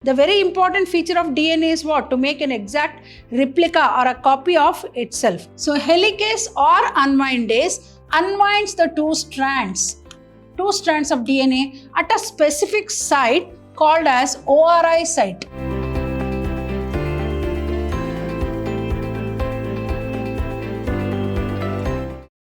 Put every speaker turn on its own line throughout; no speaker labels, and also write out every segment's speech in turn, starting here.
The very important feature of DNA is what? To make an exact replica or a copy of itself. So helicase or unwindase unwinds the two strands of DNA at a specific site called as ORI site.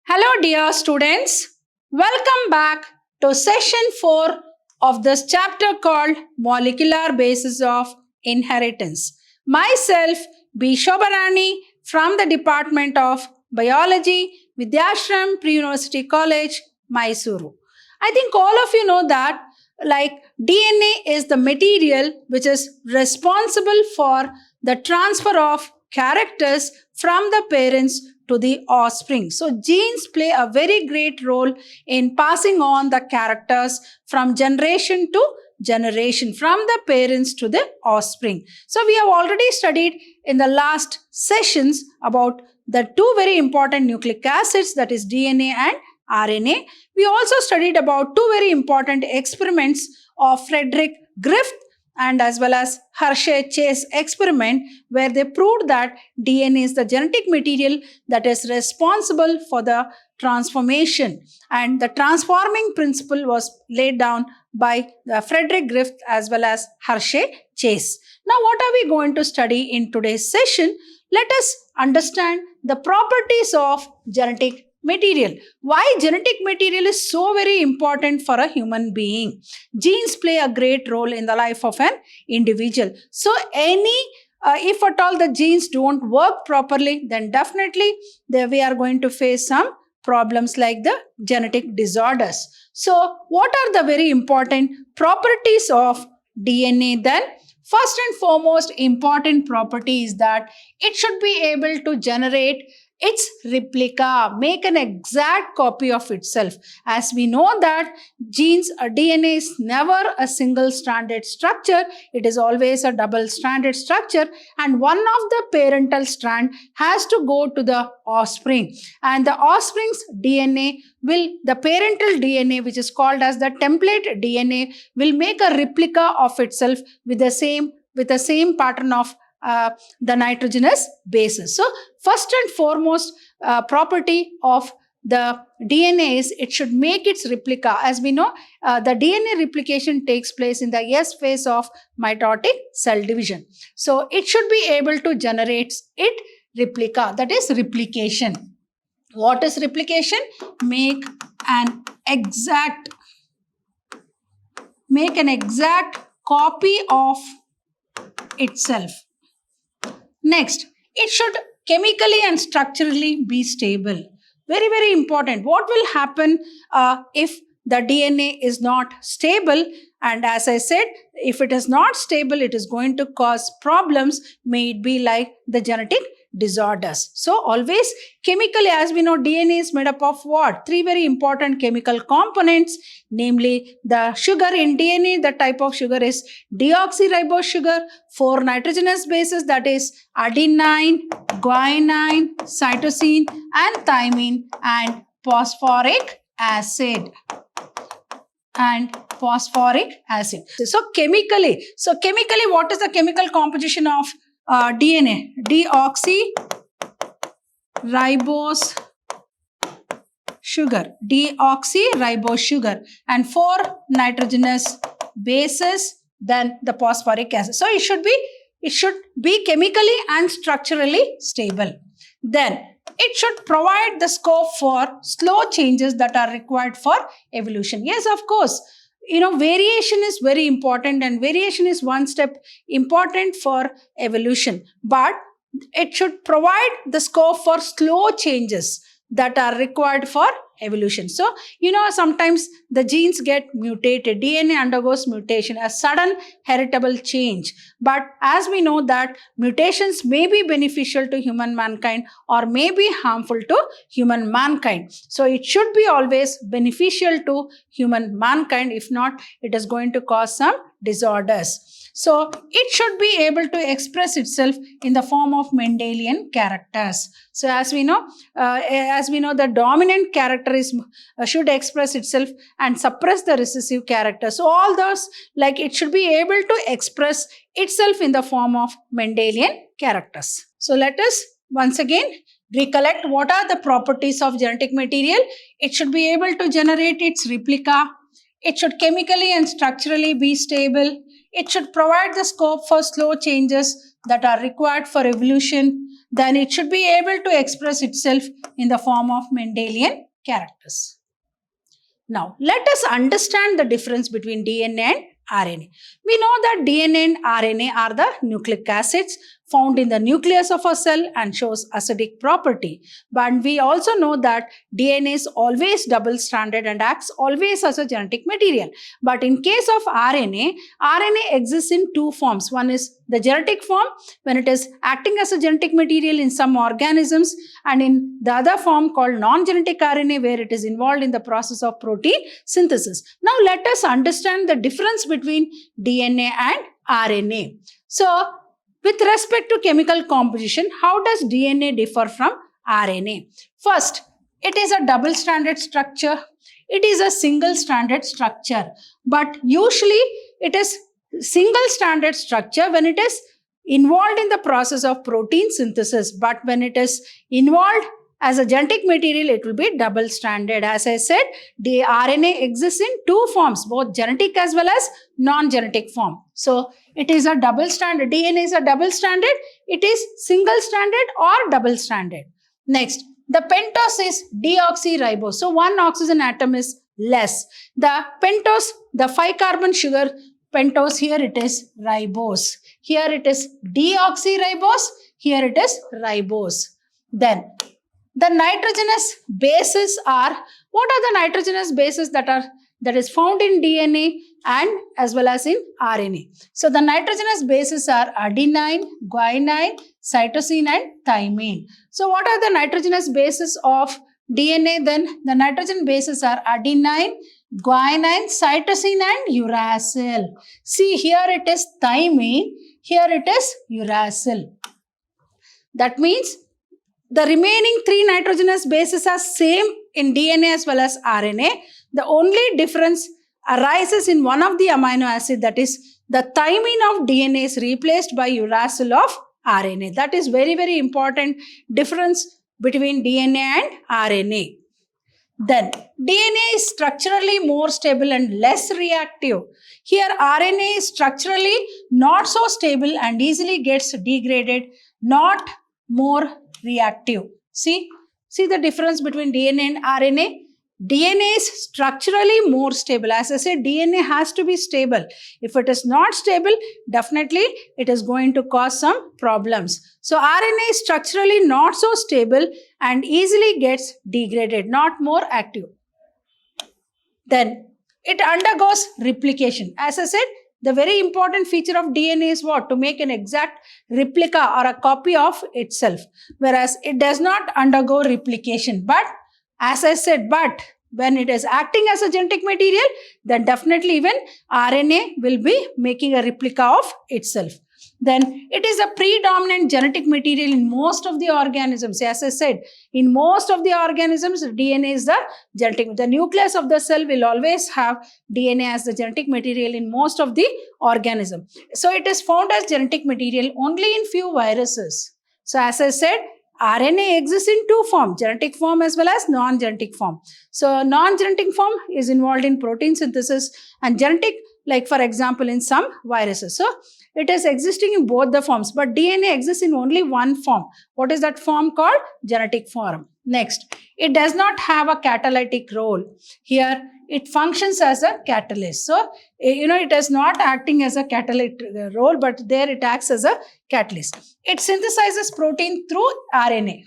Hello dear students, welcome back to session 4 of this chapter called Molecular Basis of Inheritance. Myself, B. Shobharani from the Department of Biology, Vidyashram Pre-University College, Mysuru. I think all of you know that DNA is the material which is responsible for the transfer of characters from the parents to the offspring. So genes play a very great role in passing on the characters from generation to generation, from the parents to the offspring. So we have already studied in the last sessions about the two very important nucleic acids, that is DNA and RNA. We also studied about two very important experiments of Frederick Griffith and as well as Hershey-Chase experiment, where they proved that DNA is the genetic material that is responsible for the transformation, and the transforming principle was laid down by Frederick Griffith as well as Hershey-Chase. Now what are we going to study in today's session? Let us understand the properties of genetic material. Why genetic material is so very important for a human being? Genes play a great role in the life of an individual. So if at all the genes don't work properly, then definitely we are going to face some problems like the genetic disorders. So what are the very important properties of DNA then? First and foremost important property is that it should be able to generate its replica, make an exact copy of itself. As we know that DNA is never a single-stranded structure, it is always a double-stranded structure, and one of the parental strand has to go to the offspring, and the offspring's DNA the parental DNA, which is called as the template DNA, will make a replica of itself with the same pattern of the nitrogenous bases. So first and foremost property of the DNA is it should make its replica. As we know, the DNA replication takes place in the S phase of mitotic cell division. So it should be able to generate its replica, that is replication. What is replication? Make an exact copy of itself. Next, it should chemically and structurally be stable. Very, very important. What will happen if the DNA is not stable? And as I said, if it is not stable, it is going to cause problems, may it be like the genetic disorders. So always chemically, as we know, DNA is made up of what? Three very important chemical components, namely the sugar in DNA, the type of sugar is deoxyribose sugar, 4 nitrogenous bases, that is adenine, guanine, cytosine and thymine, and phosphoric acid. So chemically, what is the chemical composition of DNA? Deoxyribose sugar, and 4 nitrogenous bases, then the phosphoric acid. So it should be chemically and structurally stable. Then it should provide the scope for slow changes that are required for evolution. Yes, of course, variation is very important, and variation is one step important for evolution, but it should provide the scope for slow changes that are required for evolution. So, sometimes the genes get mutated, DNA undergoes mutation, a sudden heritable change. But as we know that mutations may be beneficial to human mankind or may be harmful to human mankind. So it should be always beneficial to human mankind. If not, it is going to cause some disorders. So it should be able to express itself in the form of Mendelian characters. So as we know, the dominant character should express itself and suppress the recessive character. So all those, like, it should be able to express itself in the form of Mendelian characters. So let us once again recollect what are the properties of genetic material. It should be able to generate its replica. It should chemically and structurally be stable. It should provide the scope for slow changes that are required for evolution. Then it should be able to express itself in the form of Mendelian characters. Now, let us understand the difference between DNA and RNA. We know that DNA and RNA are the nucleic acids found in the nucleus of a cell and shows acidic property. But we also know that DNA is always double-stranded and acts always as a genetic material. But in case of RNA, RNA exists in two forms. One is the genetic form, when it is acting as a genetic material in some organisms, and in the other form called non-genetic RNA, where it is involved in the process of protein synthesis. Now let us understand the difference between DNA and RNA. So with respect to chemical composition, how does DNA differ from RNA? First, it is a double-stranded structure. It is a single-stranded structure. But usually it is single-stranded structure when it is involved in the process of protein synthesis. But when it is involved as a genetic material, it will be double-stranded. As I said, the RNA exists in two forms, both genetic as well as non-genetic form. So it is a double-stranded. DNA is a double-stranded. It is single-stranded or double-stranded. Next, the pentose is deoxyribose. So one oxygen atom is less. The pentose, the 5-carbon sugar pentose, here it is ribose. Here it is deoxyribose. Here it is ribose. Then the nitrogenous bases are, what are the nitrogenous bases that is found in DNA and as well as in RNA? So the nitrogenous bases are adenine, guanine, cytosine and thymine. So what are the nitrogenous bases of DNA then? The nitrogen bases are adenine, guanine, cytosine and uracil. See, here it is thymine, here it is uracil. That means the remaining 3 nitrogenous bases are same in DNA as well as RNA. The only difference arises in one of the amino acid, that is the thymine of DNA is replaced by uracil of RNA. That is very, very important difference between DNA and RNA. Then DNA is structurally more stable and less reactive. Here RNA is structurally not so stable and easily gets degraded, not more reactive. See the difference between DNA and RNA. DNA is structurally more stable. As I said, DNA has to be stable. If it is not stable, definitely it is going to cause some problems. So RNA is structurally not so stable and easily gets degraded, not more active. Then it undergoes replication. As I said, the very important feature of DNA is what? To make an exact replica or a copy of itself. Whereas it does not undergo replication. But as I said, when it is acting as a genetic material, then definitely even RNA will be making a replica of itself. Then it is a predominant genetic material in most of the organisms. As I said, in most of the organisms, DNA is the genetic. The nucleus of the cell will always have DNA as the genetic material in most of the organisms. So it is found as genetic material only in few viruses. So as I said, RNA exists in two forms, genetic form as well as non-genetic form. So non-genetic form is involved in protein synthesis, and genetic, like for example in some viruses. So it is existing in both the forms, but DNA exists in only one form. What is that form called? Genetic form. Next, it does not have a catalytic role. Here it functions as a catalyst. So, it is not acting as a catalytic role, but there it acts as a catalyst. It synthesizes protein through RNA.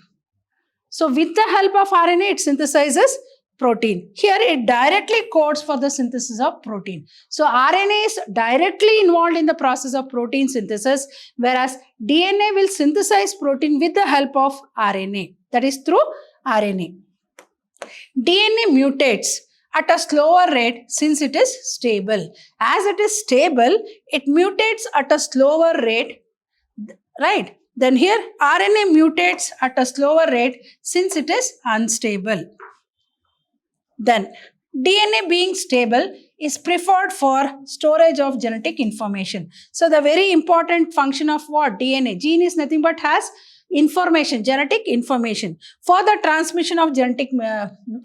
So with the help of RNA, it synthesizes protein. Here it directly codes for the synthesis of protein. So RNA is directly involved in the process of protein synthesis, whereas DNA will synthesize protein with the help of RNA, that is through RNA. DNA mutates at a slower rate since it is stable. As it is stable, it mutates at a slower rate, right? Then here RNA mutates at a slower rate since it is unstable. Then DNA being stable is preferred for storage of genetic information. So the very important function of what? DNA. Gene is nothing but has information, genetic information. For the transmission of genetic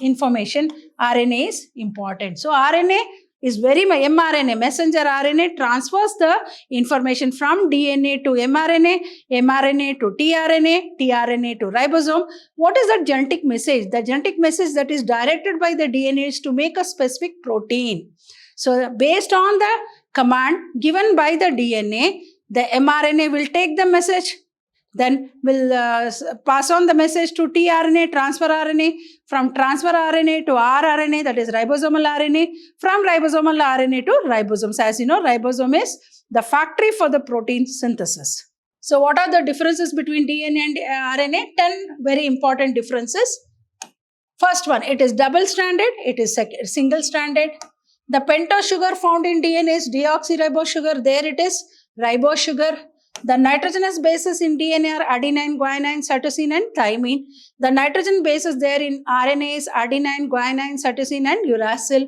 information, RNA is important. So RNA is mRNA, messenger RNA transfers the information from DNA to mRNA, mRNA to tRNA, tRNA to ribosome. What is the genetic message? The genetic message that is directed by the DNA is to make a specific protein. So based on the command given by the DNA, the mRNA will take the message, then will pass on the message to tRNA, transfer RNA, from transfer RNA to rRNA, that is ribosomal RNA, from ribosomal RNA to ribosomes. As you know, ribosome is the factory for the protein synthesis. So what are the differences between DNA and RNA? 10 very important differences. First one, it is double-stranded, it is single-stranded. The pentose sugar found in DNA is deoxyribose sugar, there it is ribose sugar. The nitrogenous bases in DNA are adenine, guanine, cytosine and thymine. The nitrogen bases there in RNA is adenine, guanine, cytosine and uracil.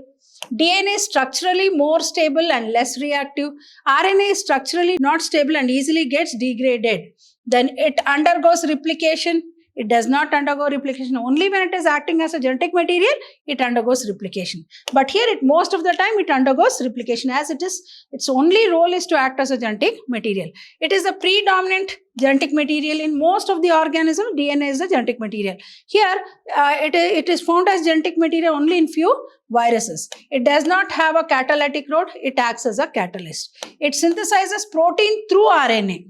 DNA is structurally more stable and less reactive. RNA is structurally not stable and easily gets degraded. Then it undergoes replication. It does not undergo replication. Only when it is acting as a genetic material, it undergoes replication. But here, most of the time, it undergoes replication, as it is, its only role is to act as a genetic material. It is the predominant genetic material in most of the organisms. DNA is the genetic material. Here, it is found as genetic material only in few viruses. It does not have a catalytic route. It acts as a catalyst. It synthesizes protein through RNA.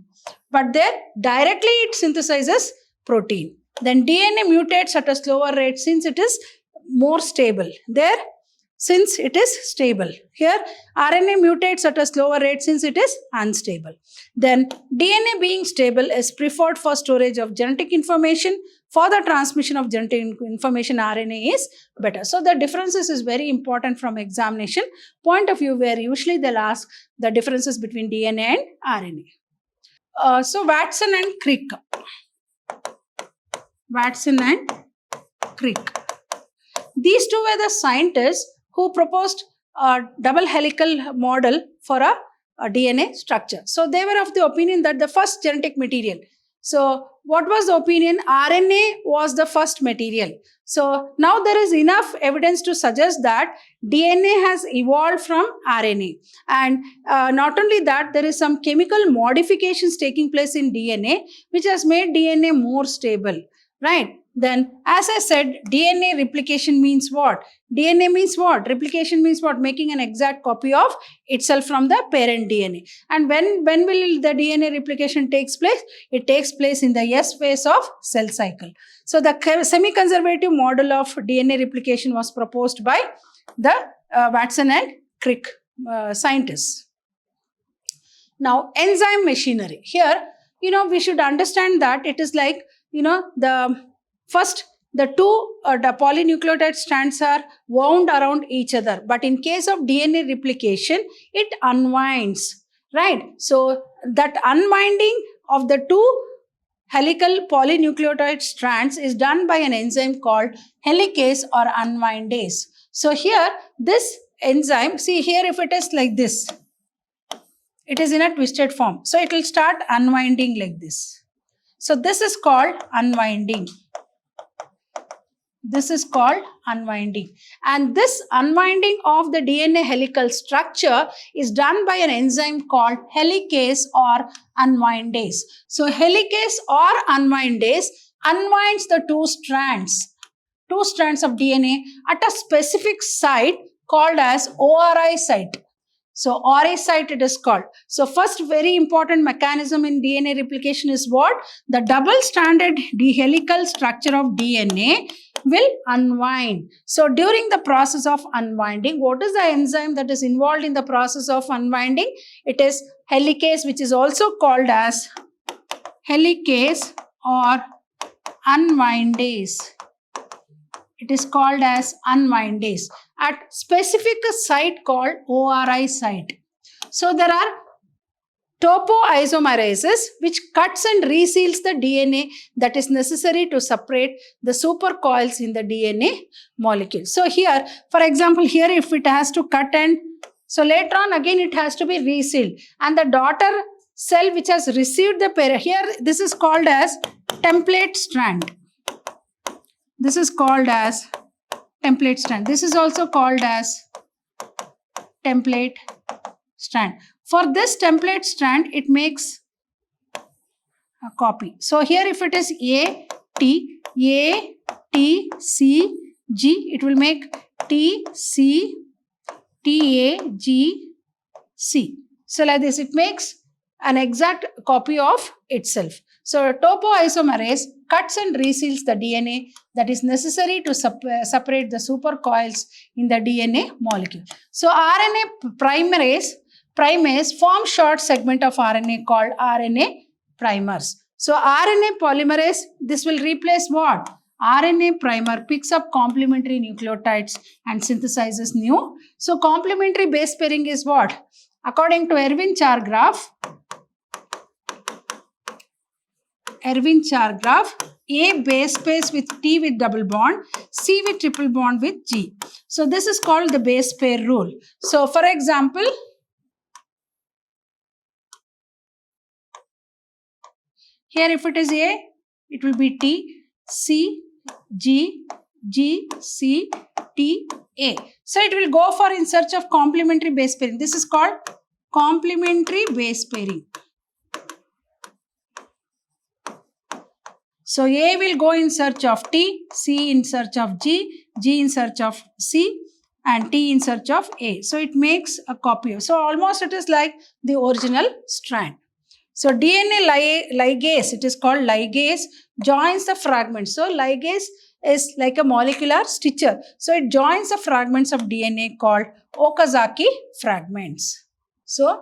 But there, directly it synthesizes protein. Then DNA mutates at a slower rate since it is more stable. There, since it is stable. Here, RNA mutates at a slower rate since it is unstable. Then, DNA being stable is preferred for storage of genetic information. For the transmission of genetic information, RNA is better. So, the differences is very important from examination point of view, where usually they'll ask the differences between DNA and RNA. So, Watson and Crick. Watson and Crick. These two were the scientists who proposed a double helical model for a DNA structure. So they were of the opinion that the first genetic material. So what was the opinion? RNA was the first material. So now there is enough evidence to suggest that DNA has evolved from RNA. And not only that, there is some chemical modifications taking place in DNA, which has made DNA more stable. Right? Then, as I said, DNA replication means what? DNA means what? Replication means what? Making an exact copy of itself from the parent DNA. And when will the DNA replication takes place? It takes place in the S phase of cell cycle. So, the semi-conservative model of DNA replication was proposed by the Watson and Crick scientists. Now, enzyme machinery. Here, we should understand that it is like, the two the polynucleotide strands are wound around each other. But in case of DNA replication, it unwinds, right? So that unwinding of the two helical polynucleotide strands is done by an enzyme called helicase or unwindase. So here, this enzyme, see here, if it is like this, it is in a twisted form. So it will start unwinding like this. So this is called unwinding. This is called unwinding. And this unwinding of the DNA helical structure is done by an enzyme called helicase or unwindase. So helicase or unwindase unwinds the two strands of DNA at a specific site called as ORI site. So ORI site it is called. So first very important mechanism in DNA replication is what? The double-stranded helical structure of DNA will unwind. So during the process of unwinding, what is the enzyme that is involved in the process of unwinding? It is helicase, which is also called as helicase or unwindase. It is called as unwindase at specific site called ORI site. So there are topoisomerases which cuts and reseals the DNA that is necessary to separate the supercoils in the DNA molecule. So here, for example, here if it has to cut and so later on again it has to be resealed, and the daughter cell which has received the parent, here this is called as template strand. This is called as template strand. This is also called as template strand. For this template strand, it makes a copy. So here if it is A, T, C, G, it will make T, C, T, A, G, C. So like this, it makes an exact copy of itself. So topoisomerase cuts and reseals the DNA that is necessary to separate the supercoils in the DNA molecule. So RNA primase form short segment of RNA called RNA primers. So RNA polymerase, this will replace what? RNA primer picks up complementary nucleotides and synthesizes new. So complementary base pairing is what? According to Erwin Chargaff, A base pairs with T with double bond, C with triple bond with G. So this is called the base pair rule. So for example, here if it is A, it will be T, C, G, G, C, T, A. So it will go for in search of complementary base pairing. This is called complementary base pairing. So A will go in search of T, C in search of G, G in search of C, and T in search of A. So it makes a copy. So almost it is like the original strand. So DNA ligase, it is called ligase, joins the fragments. So ligase is like a molecular stitcher. So it joins the fragments of DNA called Okazaki fragments. So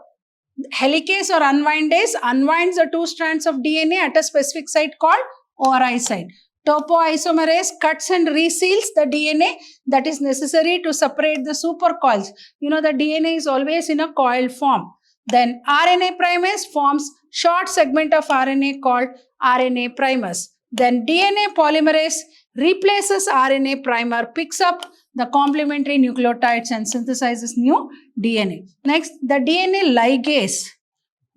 helicase or unwindase unwinds the two strands of DNA at a specific site called ORI site. Topoisomerase cuts and reseals the DNA that is necessary to separate the supercoils. You know the DNA is always in a coil form. Then RNA primase forms short segment of RNA called RNA primers. Then DNA polymerase replaces RNA primer, picks up the complementary nucleotides and synthesizes new DNA. Next, the DNA ligase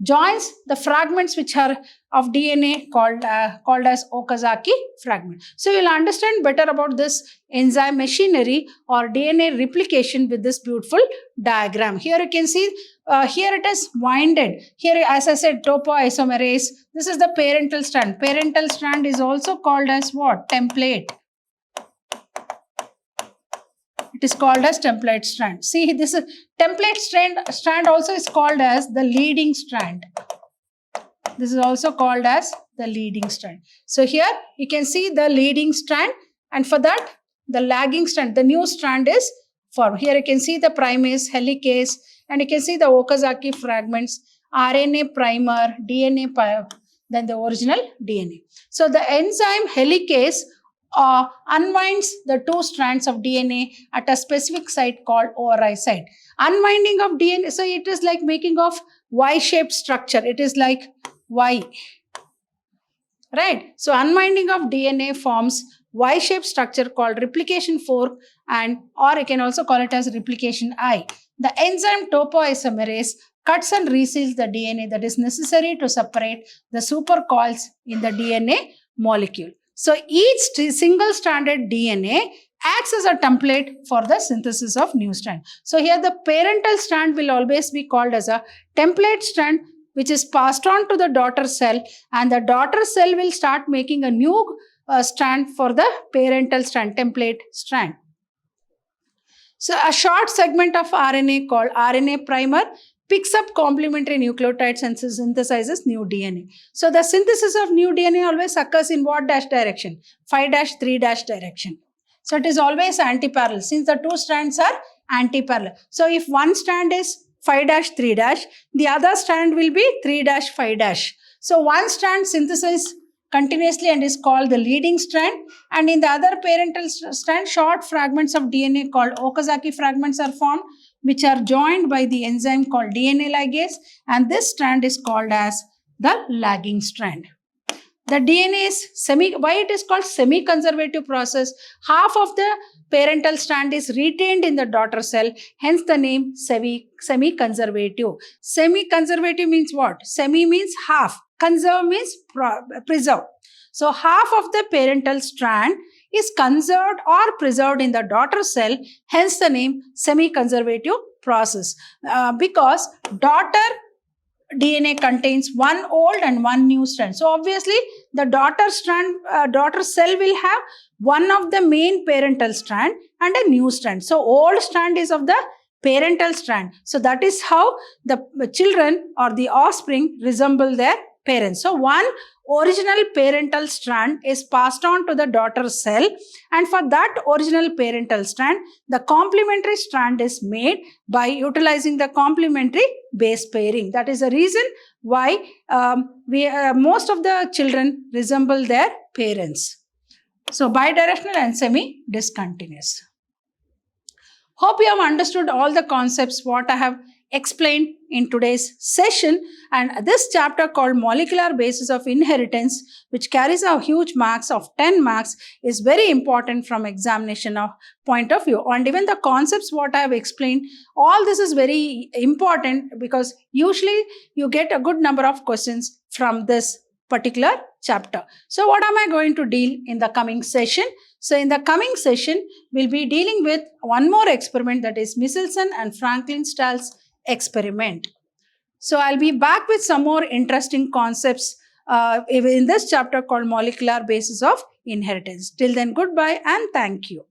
joins the fragments which are of DNA called as Okazaki fragment. So you'll understand better about this enzyme machinery or DNA replication with this beautiful diagram. Here you can see, here it is winded. Here, as I said, topoisomerase. This is the parental strand. Parental strand is also called as what? Template. It is called as template strand. See, this is template strand also is called as the leading strand. This is also called as the leading strand. So here you can see the leading strand, and for that the lagging strand, the new strand is formed. Here you can see the primase, helicase, and you can see the Okazaki fragments, RNA primer, DNA, then the original DNA. So the enzyme helicase unwinds the two strands of DNA at a specific site called ORI site. Unwinding of DNA, so it is like making of Y-shaped structure. It is like Y, right? So unwinding of DNA forms Y-shaped structure called replication fork, and or you can also call it as replication I. The enzyme topoisomerase cuts and reseals the DNA that is necessary to separate the supercoils in the DNA molecule. So each single-stranded DNA acts as a template for the synthesis of new strand. So here the parental strand will always be called as a template strand, which is passed on to the daughter cell, and the daughter cell will start making a new strand for the parental strand, template strand. So a short segment of RNA called RNA primer picks up complementary nucleotides and synthesizes new DNA. So the synthesis of new DNA always occurs in what dash direction? 5-3 direction. So it is always anti-parallel since the two strands are anti-parallel. So if one strand is 5-3, the other strand will be 3-5. So one strand synthesizes continuously and is called the leading strand. And in the other parental strand, short fragments of DNA called Okazaki fragments are formed, which are joined by the enzyme called DNA ligase, and this strand is called as the lagging strand. The DNA is why it is called semi-conservative process? Half of the parental strand is retained in the daughter cell, hence the name semi-conservative. Semi-conservative means what? Semi means half. Conserve means preserve. So half of the parental strand is conserved or preserved in the daughter cell, hence the name semi-conservative process. Because daughter DNA contains one old and one new strand. So obviously the daughter cell will have one of the main parental strand and a new strand. So old strand is of the parental strand. So that is how the children or the offspring resemble their parents. So one original parental strand is passed on to the daughter cell, and for that original parental strand, the complementary strand is made by utilizing the complementary base pairing. That is the reason why most of the children resemble their parents. So bidirectional and semi-discontinuous. Hope you have understood all the concepts what I have explained in today's session, and this chapter called Molecular Basis of Inheritance, which carries a huge marks of 10 marks, is very important from examination of point of view. And even the concepts what I have explained, all this is very important because usually you get a good number of questions from this particular chapter. So what am I going to deal in the coming session? So in the coming session, we'll be dealing with one more experiment, that is Michelson and Franklin-Stahl's experiment. So I'll be back with some more interesting concepts in this chapter called Molecular Basis of Inheritance. Till then, goodbye and thank you.